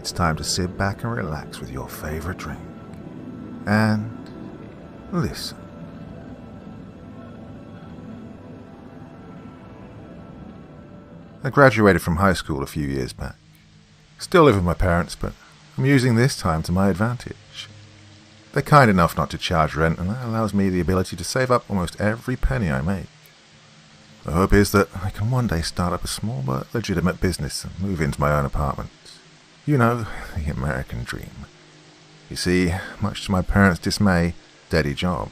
it's time to sit back and relax with your favorite drink. And listen. I graduated from high school a few years back. Still live with my parents, but I'm using this time to my advantage. They're kind enough not to charge rent, and that allows me the ability to save up almost every penny I make. The hope is that I can one day start up a small but legitimate business and move into my own apartment. You know, the American dream. You see, much to my parents' dismay, steady job.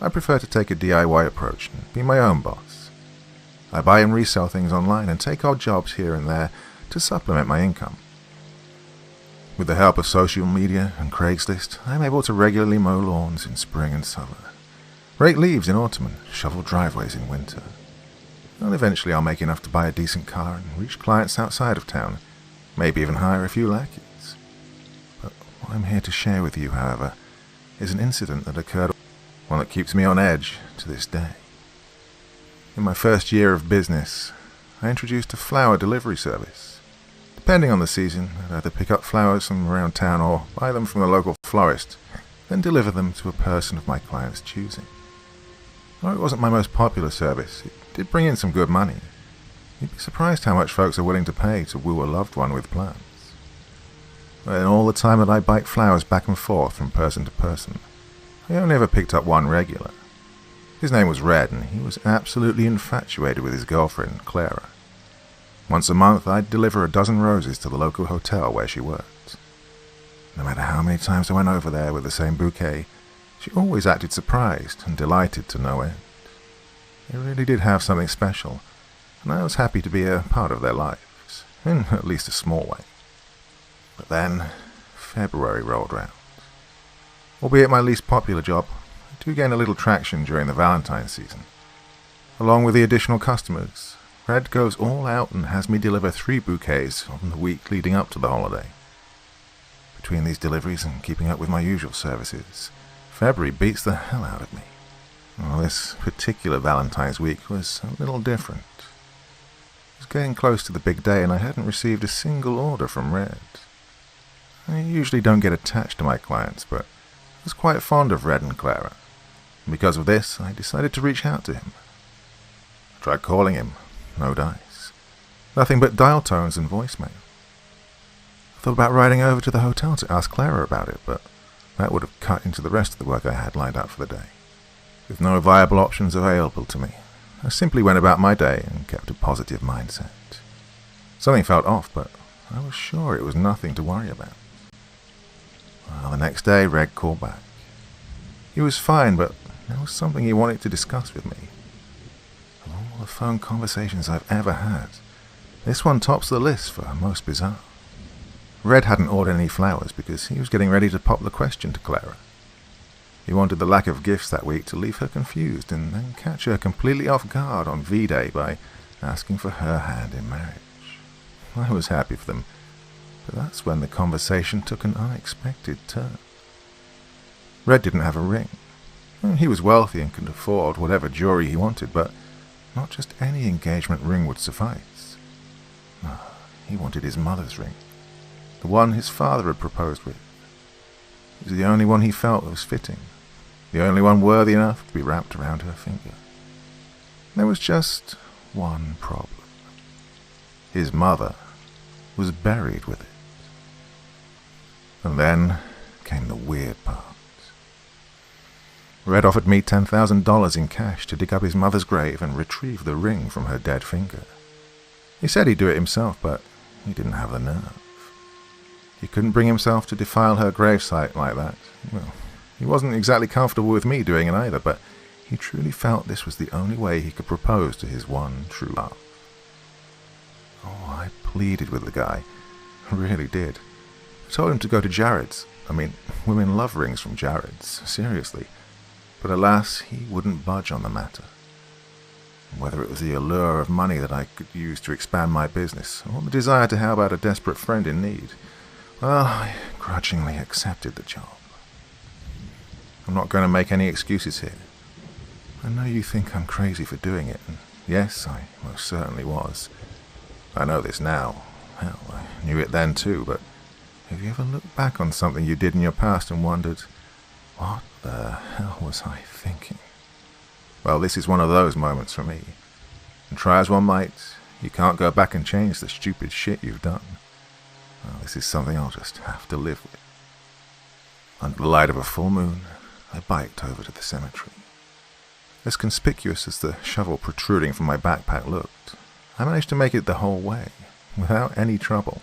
I prefer to take a DIY approach and be my own boss. I buy and resell things online and take odd jobs here and there to supplement my income. With the help of social media and Craigslist, I am able to regularly mow lawns in spring and summer, rake leaves in autumn and shovel driveways in winter. And eventually I'll make enough to buy a decent car and reach clients outside of town, maybe even hire a few lackeys. But what I'm here to share with you, however, is an incident that occurred, one that keeps me on edge to this day. In my first year of business, I introduced a flower delivery service. Depending on the season, I'd either pick up flowers from around town or buy them from the local florist, then deliver them to a person of my client's choosing. Though it wasn't my most popular service, it did bring in some good money. You'd be surprised how much folks are willing to pay to woo a loved one with plants. But in all the time that I bike flowers back and forth from person to person, I only ever picked up one regular. His name was Red, and he was absolutely infatuated with his girlfriend, Clara. Once a month, I'd deliver a dozen roses to the local hotel where she worked. No matter how many times I went over there with the same bouquet, she always acted surprised and delighted to no end. They really did have something special, and I was happy to be a part of their lives, in at least a small way. But then, February rolled round. Albeit my least popular job, I do gain a little traction during the Valentine's season. Along with the additional customers, Red goes all out and has me deliver 3 bouquets on the week leading up to the holiday. Between these deliveries and keeping up with my usual services, February beats the hell out of me. Well, this particular Valentine's week was a little different. It was getting close to the big day and I hadn't received a single order from Red. I usually don't get attached to my clients, but I was quite fond of Red and Clara. And because of this, I decided to reach out to him. I tried calling him. No dice. Nothing but dial tones and voicemail. I thought about riding over to the hotel to ask Clara about it, but that would have cut into the rest of the work I had lined up for the day. With no viable options available to me, I simply went about my day and kept a positive mindset. Something felt off, but I was sure it was nothing to worry about. Well, the next day, Red called back. He was fine, but there was something he wanted to discuss with me. Of all the phone conversations I've ever had, this one tops the list for most bizarre. Red hadn't ordered any flowers because he was getting ready to pop the question to Clara. He wanted the lack of gifts that week to leave her confused and then catch her completely off guard on V-Day by asking for her hand in marriage. I was happy for them, but that's when the conversation took an unexpected turn. Red didn't have a ring. He was wealthy and could afford whatever jewelry he wanted, but not just any engagement ring would suffice. No, he wanted his mother's ring, the one his father had proposed with. It was the only one he felt was fitting, the only one worthy enough to be wrapped around her finger. There was just one problem. His mother was buried with it. And then came the weird part. Red offered me $10,000 in cash to dig up his mother's grave and retrieve the ring from her dead finger. He said he'd do it himself, but he didn't have the nerve. He couldn't bring himself to defile her gravesite like that. Well, he wasn't exactly comfortable with me doing it either, but he truly felt this was the only way he could propose to his one true love. Oh, I pleaded with the guy. I really did. I told him to go to Jared's. Women love rings from Jared's, seriously. But alas, he wouldn't budge on the matter. Whether it was the allure of money that I could use to expand my business, or the desire to help out a desperate friend in need, well, I grudgingly accepted the job. I'm not going to make any excuses here. I know you think I'm crazy for doing it, and yes, I most certainly was. I know this now. Hell, I knew it then too, but have you ever looked back on something you did in your past and wondered, what the hell was I thinking? Well, this is one of those moments for me. And try as one might, you can't go back and change the stupid shit you've done. Well, this is something I'll just have to live with. Under the light of a full moon, I biked over to the cemetery. As conspicuous as the shovel protruding from my backpack looked, I managed to make it the whole way, without any trouble.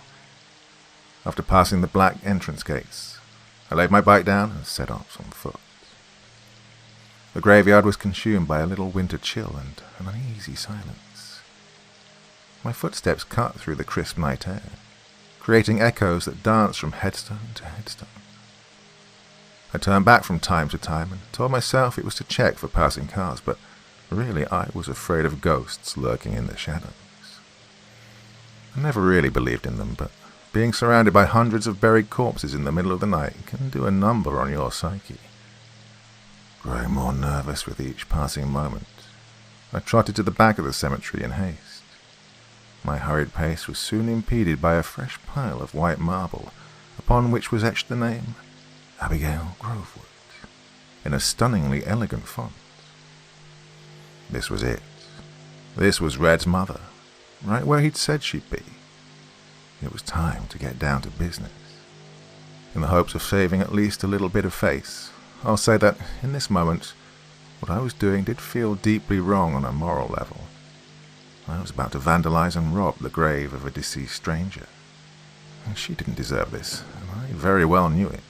After passing the black entrance gates, I laid my bike down and set off on foot. The graveyard was consumed by a little winter chill and an uneasy silence. My footsteps cut through the crisp night air, creating echoes that danced from headstone to headstone. I turned back from time to time and told myself it was to check for passing cars, but really I was afraid of ghosts lurking in the shadows. I never really believed in them, but being surrounded by hundreds of buried corpses in the middle of the night can do a number on your psyche. Growing more nervous with each passing moment, I trotted to the back of the cemetery in haste. My hurried pace was soon impeded by a fresh pile of white marble, upon which was etched the name Abigail Grovewood, in a stunningly elegant font. This was it. This was Red's mother, right where he'd said she'd be. It was time to get down to business. In the hopes of saving at least a little bit of face, I'll say that, in this moment, what I was doing did feel deeply wrong on a moral level. I was about to vandalize and rob the grave of a deceased stranger. And she didn't deserve this, and I very well knew it.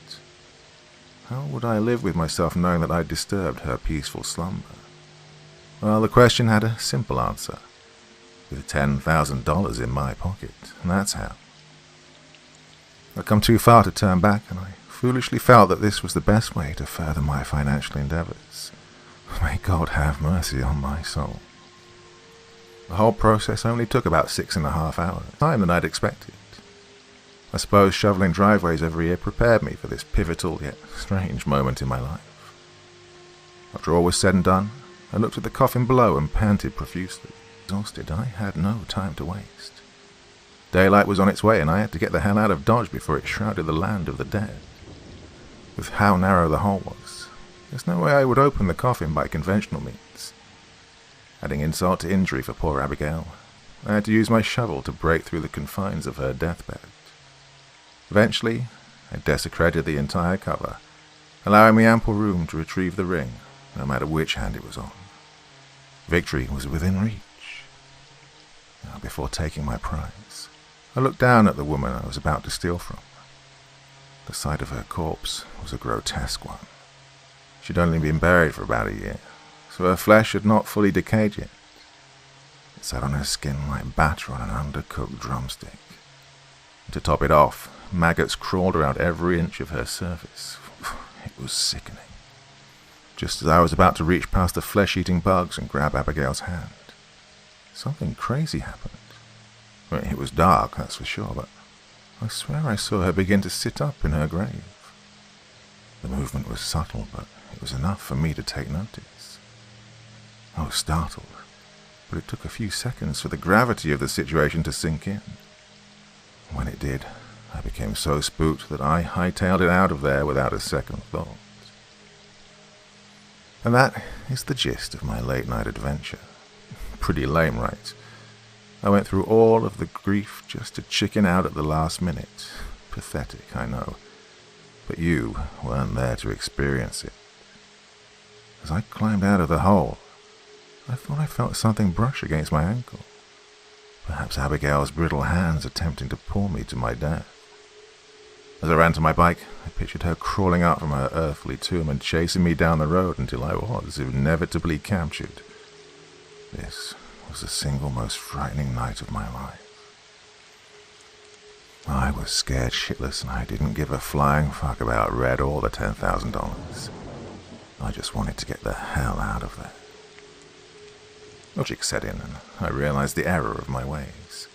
How would I live with myself knowing that I'd disturbed her peaceful slumber? Well, the question had a simple answer. With $10,000 in my pocket, and that's how. I'd come too far to turn back, and I foolishly felt that this was the best way to further my financial endeavors. May God have mercy on my soul. The whole process only took about 6.5 hours, time than I'd expected. I suppose shoveling driveways every year prepared me for this pivotal yet strange moment in my life. After all was said and done, I looked at the coffin below and panted profusely. Exhausted, I had no time to waste. Daylight was on its way, and I had to get the hell out of Dodge before it shrouded the land of the dead. With how narrow the hole was, there's no way I would open the coffin by conventional means. Adding insult to injury for poor Abigail, I had to use my shovel to break through the confines of her deathbed. Eventually, I desecrated the entire cover, allowing me ample room to retrieve the ring, no matter which hand it was on. Victory was within reach. Now, before taking my prize, I looked down at the woman I was about to steal from. The sight of her corpse was a grotesque one. She'd only been buried for about a year, so her flesh had not fully decayed yet. It sat on her skin like batter on an undercooked drumstick. And to top it off, maggots crawled around every inch of her surface. It was sickening. Just as I was about to reach past the flesh-eating bugs and grab Abigail's hand, something crazy happened. Well, it was dark, that's for sure, but I swear I saw her begin to sit up in her grave. The movement was subtle, but it was enough for me to take notice. I was startled, but it took a few seconds for the gravity of the situation to sink in. When it did, I became so spooked that I hightailed it out of there without a second thought. And that is the gist of my late-night adventure. Pretty lame, right? I went through all of the grief just to chicken out at the last minute. Pathetic, I know. But you weren't there to experience it. As I climbed out of the hole, I thought I felt something brush against my ankle. Perhaps Abigail's brittle hands attempting to pull me to my death. As I ran to my bike, I pictured her crawling out from her earthly tomb and chasing me down the road until I was inevitably captured. This was the single most frightening night of my life. I was scared shitless and I didn't give a flying fuck about Red or the $10,000. I just wanted to get the hell out of there. Logic set in and I realized the error of my ways.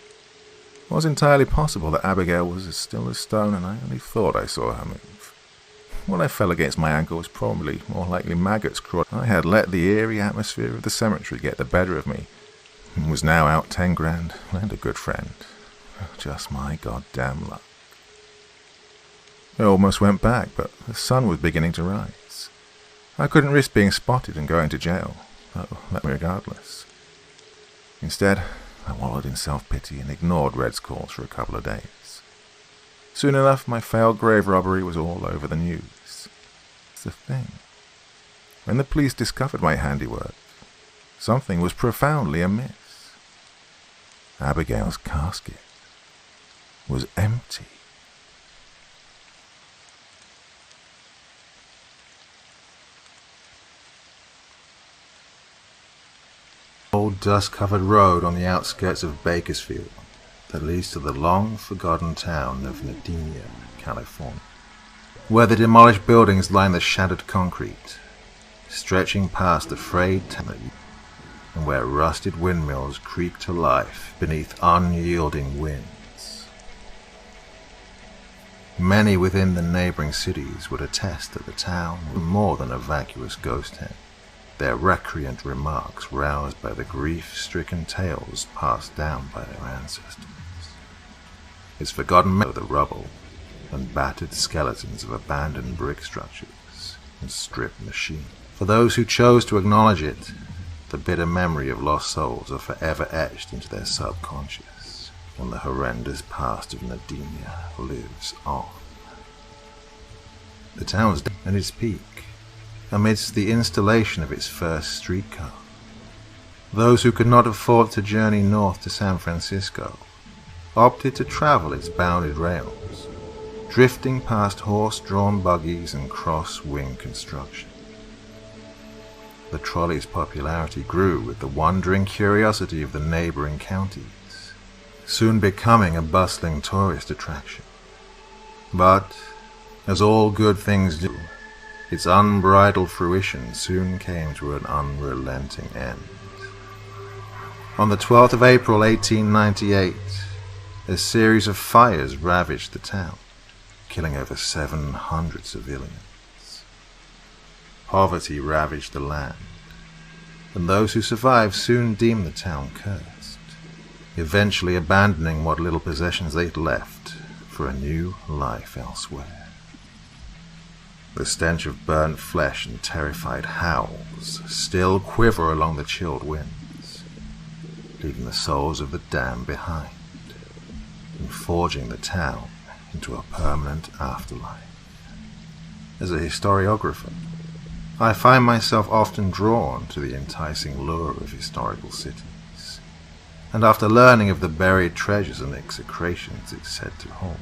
It was entirely possible that Abigail was as still as stone and I only thought I saw her move. What I fell against my ankle was probably more likely maggots crawling. I had let the eerie atmosphere of the cemetery get the better of me and was now out 10 grand and a good friend. Just my goddamn luck. I almost went back, but the sun was beginning to rise. I couldn't risk being spotted and going to jail, so let me regardless. Instead, I wallowed in self-pity and ignored Red's calls for a couple of days. Soon enough, my failed grave robbery was all over the news. It's the thing. When the police discovered my handiwork, something was profoundly amiss. Abigail's casket was empty. Old dust-covered road on the outskirts of Bakersfield that leads to the long-forgotten town of Nadina, California, where the demolished buildings line the shattered concrete, stretching past the frayed town, and where rusted windmills creak to life beneath unyielding winds. Many within the neighboring cities would attest that the town was more than a vacuous ghost town, their recreant remarks roused by the grief-stricken tales passed down by their ancestors. Its forgotten the rubble and battered skeletons of abandoned brick structures and stripped machines. For those who chose to acknowledge it, the bitter memory of lost souls are forever etched into their subconscious, and the horrendous past of Nadina lives on. The town's at its peak, amidst the installation of its first streetcar. Those who could not afford to journey north to San Francisco opted to travel its bounded rails, drifting past horse-drawn buggies and cross-wing construction. The trolley's popularity grew with the wondering curiosity of the neighboring counties, soon becoming a bustling tourist attraction. But, as all good things do, its unbridled fruition soon came to an unrelenting end. On the 12th of April 1898, a series of fires ravaged the town, killing over 700 civilians. Poverty ravaged the land, and those who survived soon deemed the town cursed, eventually abandoning what little possessions they'd left for a new life elsewhere. The stench of burnt flesh and terrified howls still quiver along the chilled winds, leaving the souls of the damned behind, and forging the town into a permanent afterlife. As a historiographer, I find myself often drawn to the enticing lure of historical cities, and after learning of the buried treasures and execrations it's said to hold,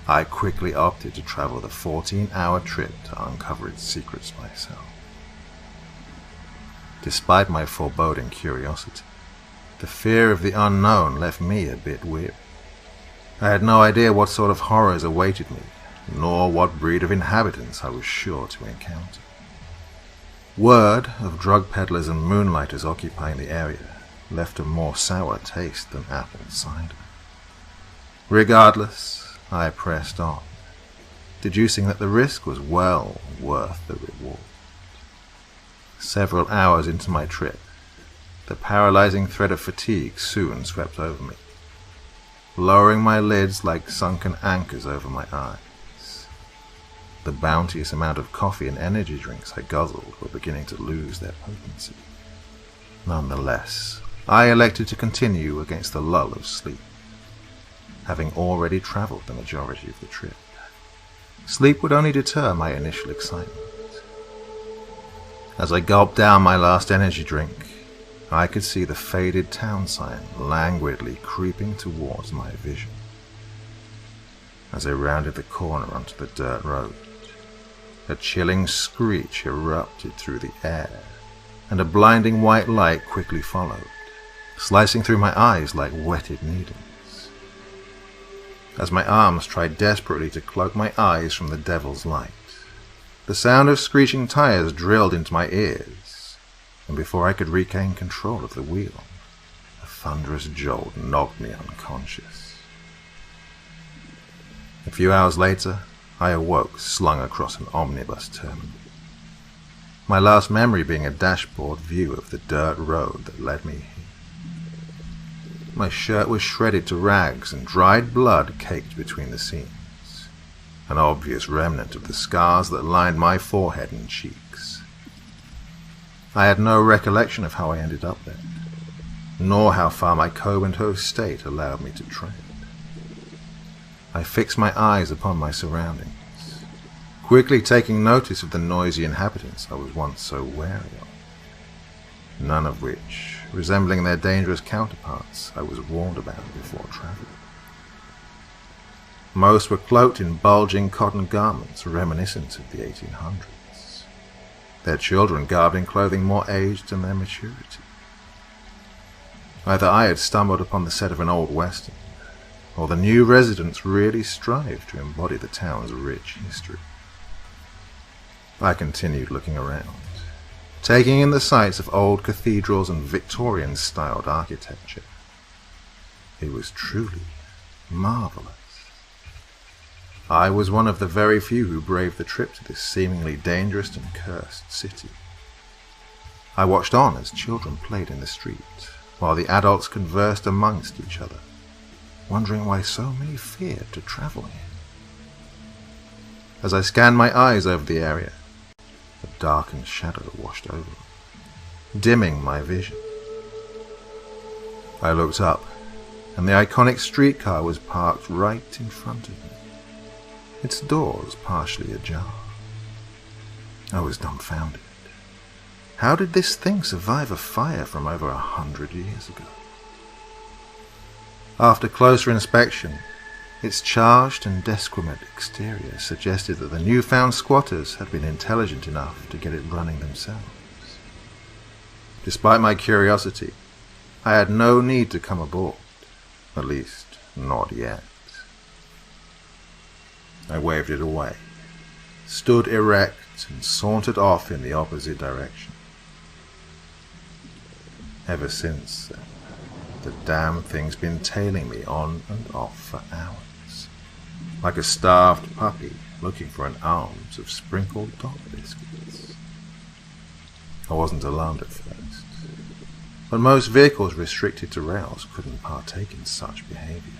I quickly opted to travel the 14-hour trip to uncover its secrets myself. Despite my foreboding curiosity, the fear of the unknown left me a bit weary. I had no idea what sort of horrors awaited me, nor what breed of inhabitants I was sure to encounter. Word of drug peddlers and moonlighters occupying the area left a more sour taste than apple cider. Regardless, I pressed on, deducing that the risk was well worth the reward. Several hours into my trip, the paralyzing threat of fatigue soon swept over me, lowering my lids like sunken anchors over my eyes. The bounteous amount of coffee and energy drinks I guzzled were beginning to lose their potency. Nonetheless, I elected to continue against the lull of sleep, having already traveled the majority of the trip. Sleep would only deter my initial excitement. As I gulped down my last energy drink, I could see the faded town sign languidly creeping towards my vision. As I rounded the corner onto the dirt road, a chilling screech erupted through the air, and a blinding white light quickly followed, slicing through my eyes like whetted needles. As my arms tried desperately to cloak my eyes from the devil's light, the sound of screeching tires drilled into my ears, and before I could regain control of the wheel, a thunderous jolt knocked me unconscious. A few hours later, I awoke slung across an omnibus terminal, my last memory being a dashboard view of the dirt road that led me here. My shirt was shredded to rags and dried blood caked between the seams. an obvious remnant of the scars that lined my forehead and cheeks. I had no recollection of how I ended up there, nor how far my comatose state allowed me to tread. I fixed my eyes upon my surroundings, quickly taking notice of the noisy inhabitants I was once so wary of, none of which, resembling their dangerous counterparts, I was warned about before traveling. Most were cloaked in bulging cotton garments reminiscent of the 1800s, their children garbed in clothing more aged than their maturity. Either I had stumbled upon the set of an old western, or the new residents really strived to embody the town's rich history. I continued looking around, taking in the sights of old cathedrals and Victorian-styled architecture. It was truly marvelous. I was one of the very few who braved the trip to this seemingly dangerous and cursed city. I watched on as children played in the street, while the adults conversed amongst each other, wondering why so many feared to travel here. As I scanned my eyes over the area, a darkened shadow washed over me, dimming my vision. I looked up, and the iconic streetcar was parked right in front of me, its doors partially ajar. I was dumbfounded. How did this thing survive a fire from over 100 years ago? After closer inspection, its charged and desquimate exterior suggested that the newfound squatters had been intelligent enough to get it running themselves. Despite my curiosity, I had no need to come aboard, at least not yet. I waved it away, stood erect, and sauntered off in the opposite direction. Ever since then, the damn thing's been tailing me on and off for hours, like a starved puppy looking for an alms of sprinkled dog biscuits. I wasn't alarmed at first, but most vehicles restricted to rails couldn't partake in such behavior.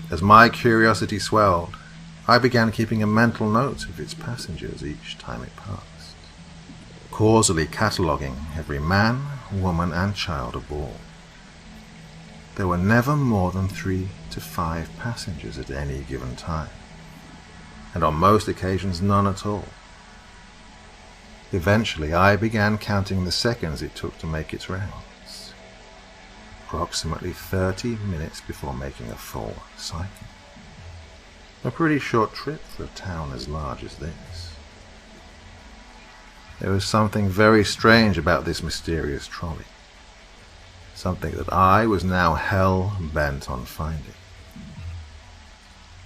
As my curiosity swelled, I began keeping a mental note of its passengers each time it passed, causally cataloguing every man, woman, and child aboard. There were never more than 3 to 5 passengers at any given time, and on most occasions none at all. Eventually I began counting the seconds it took to make its rounds, approximately 30 minutes before making a full cycle. A pretty short trip for a town as large as this. There was something very strange about this mysterious trolley, something that I was now hell-bent on finding.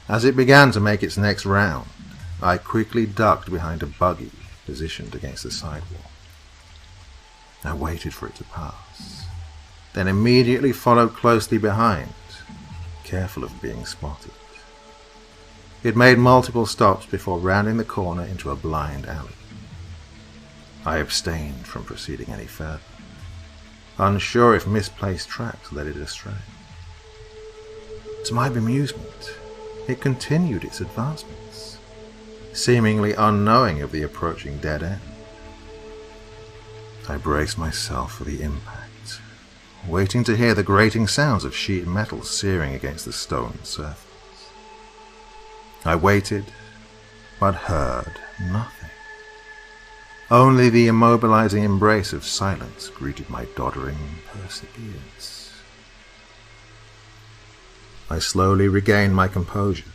As it began to make its next round, I quickly ducked behind a buggy positioned against the sidewalk. I waited for it to pass, then immediately followed closely behind, careful of being spotted. It made multiple stops before rounding the corner into a blind alley. I abstained from proceeding any further, unsure if misplaced tracks led it astray. To my bemusement, it continued its advancements, seemingly unknowing of the approaching dead end. I braced myself for the impact, waiting to hear the grating sounds of sheet metal searing against the stone surface. I waited, but heard nothing. Only the immobilizing embrace of silence greeted my doddering perseverance. I slowly regained my composure,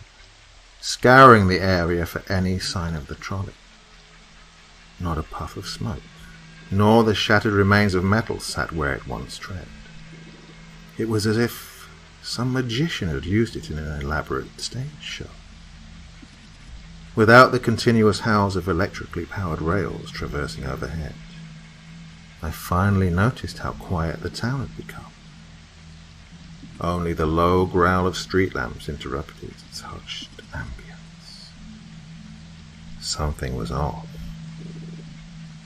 scouring the area for any sign of the trolley. Not a puff of smoke, nor the shattered remains of metal sat where it once tread. It was as if some magician had used it in an elaborate stage show. Without the continuous howls of electrically powered rails traversing overhead, I finally noticed how quiet the town had become. Only the low growl of street lamps interrupted its hushed ambience. Something was off.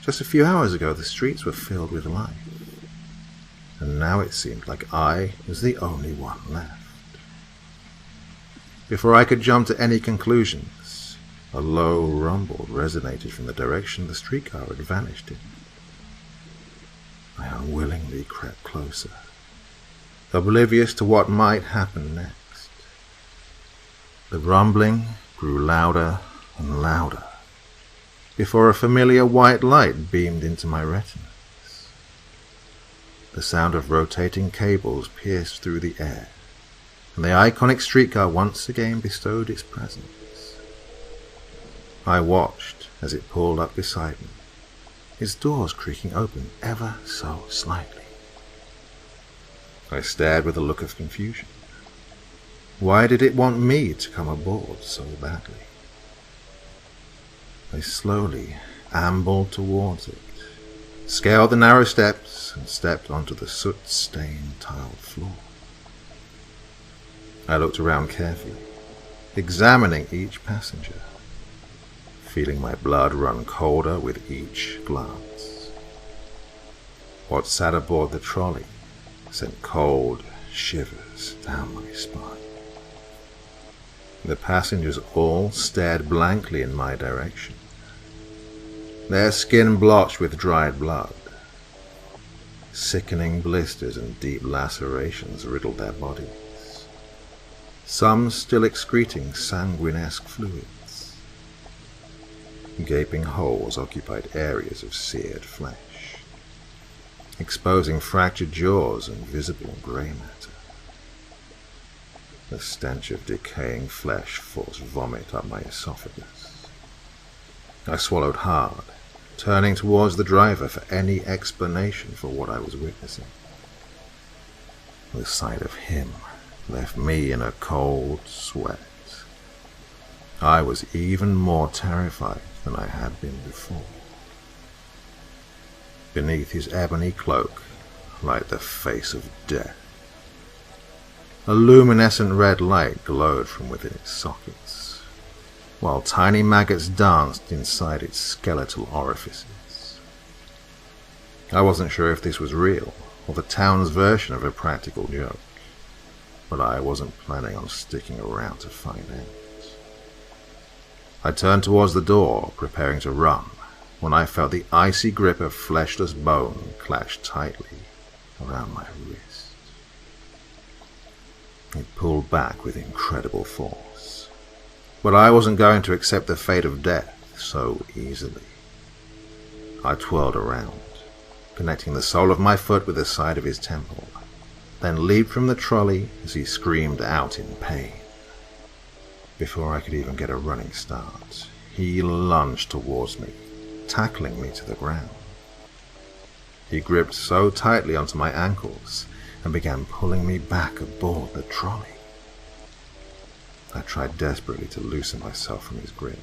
Just a few hours ago the streets were filled with life, and now it seemed like I was the only one left. Before I could jump to any conclusions, a low rumble resonated from the direction the streetcar had vanished in. I unwillingly crept closer, oblivious to what might happen next. The rumbling grew louder and louder, before a familiar white light beamed into my retinas. The sound of rotating cables pierced through the air, and the iconic streetcar once again bestowed its presence. I watched as it pulled up beside me, its doors creaking open ever so slightly. I stared with a look of confusion. Why did it want me to come aboard so badly? I slowly ambled towards it, scaled the narrow steps, and stepped onto the soot-stained tiled floor. I looked around carefully, examining each passenger, feeling my blood run colder with each glance. What sat aboard the trolley sent cold shivers down my spine. The passengers all stared blankly in my direction, their skin blotched with dried blood. Sickening blisters and deep lacerations riddled their bodies, some still excreting sanguinesque fluids. Gaping holes occupied areas of seared flesh, exposing fractured jaws and visible grey matter. The stench of decaying flesh forced vomit up my esophagus. I swallowed hard, turning towards the driver for any explanation for what I was witnessing. The sight of him left me in a cold sweat. I was even more terrified than I had been before. Beneath his ebony cloak lay the face of death. A luminescent red light glowed from within its sockets, while tiny maggots danced inside its skeletal orifices. I wasn't sure if this was real, or the town's version of a practical joke, but I wasn't planning on sticking around to find out. I turned towards the door, preparing to run, when I felt the icy grip of fleshless bone clashed tightly around my wrist. It pulled back with incredible force, but I wasn't going to accept the fate of death so easily. I twirled around, connecting the sole of my foot with the side of his temple, then leaped from the trolley as he screamed out in pain. Before I could even get a running start, he lunged towards me, tackling me to the ground. He gripped so tightly onto my ankles and began pulling me back aboard the trolley. I tried desperately to loosen myself from his grip,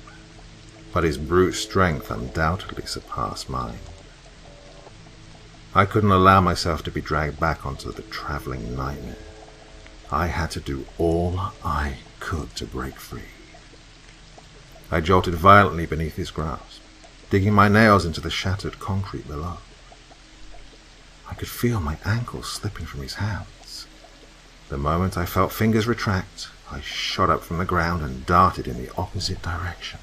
but his brute strength undoubtedly surpassed mine. I couldn't allow myself to be dragged back onto the traveling nightmare. I had to do all I could to break free. I jolted violently beneath his grasp, digging my nails into the shattered concrete below. I could feel my ankles slipping from his hands. The moment I felt fingers retract, I shot up from the ground and darted in the opposite direction.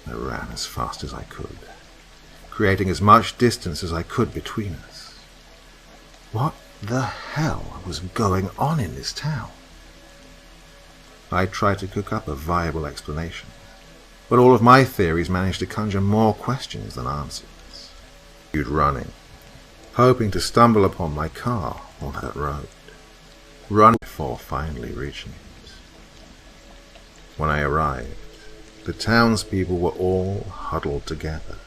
I ran as fast as I could, creating as much distance as I could between us. What the hell was going on in this town? I tried to cook up a viable explanation, but all of my theories managed to conjure more questions than answers. Running, hoping to stumble upon my car on that road, running before finally reaching it. When I arrived, the townspeople were all huddled together,